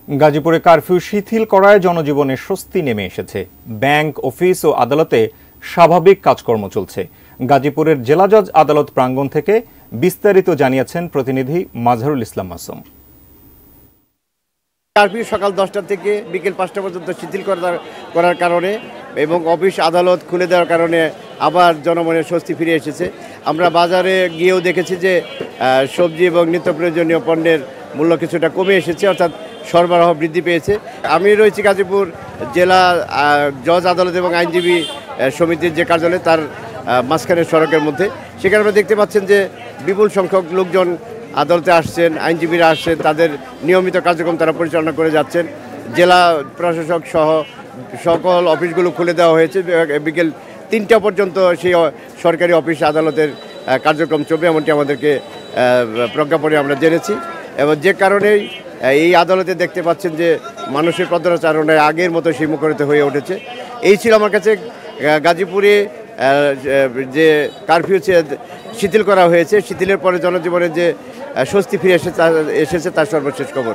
গাজীপুরে কারফিউ শিথিল করায় জনজীবনে স্বস্তি নেমে এসেছে। ব্যাংক, অফিস ও আদালতে স্বাভাবিক কাজকর্ম চলছে। গাজীপুরের জেলা জজ আদালত প্রাঙ্গণ থেকে বিস্তারিত জানিয়েছেন প্রতিনিধি মাজহারুল ইসলাম মাসুম। কারফিউ সকাল 10টা থেকে বিকেল 5টা পর্যন্ত শিথিল করার কারণে এবং অফিস আদালত খুলে দেওয়ার কারণে আবার জনমনের স্বস্তি ফিরে এসেছে। আমরা বাজারে গিয়েও দেখেছি যে সবজি এবং নিত্য প্রয়োজনীয় পণ্যের মূল্য কিছুটা কমে এসেছে, অর্থাৎ সরবরাহ বৃদ্ধি পেয়েছে। আমি রয়েছি গাজীপুর জেলা জজ আদালত এবং আইনজীবী সমিতির যে কার্যালয়, তার মাঝখানের সড়কের মধ্যে। সেখানে আমরা দেখতে পাচ্ছেন যে বিপুল সংখ্যক লোকজন আদালতে আসছেন, আইনজীবীরা আসছেন, তাদের নিয়মিত কার্যক্রম তারা পরিচালনা করে যাচ্ছেন। জেলা প্রশাসক সহ সকল অফিসগুলো খুলে দেওয়া হয়েছে। বিকেল 3টা পর্যন্ত সেই সরকারি অফিস আদালতের কার্যক্রম চলবে, এমনটি আমাদেরকে প্রজ্ঞাপনে আমরা জেনেছি। এবং যে কারণেই এই আদালতে দেখতে পাচ্ছেন যে মানুষের পদচারণায় আগের মতো মুখরিত হয়ে উঠেছে। এই ছিল আমার কাছে গাজীপুরে যে কারফিউ শিথিল করা হয়েছে, শিথিলের পরে জনজীবনের যে স্বস্তি ফিরে এসেছে তার সর্বশেষ খবর।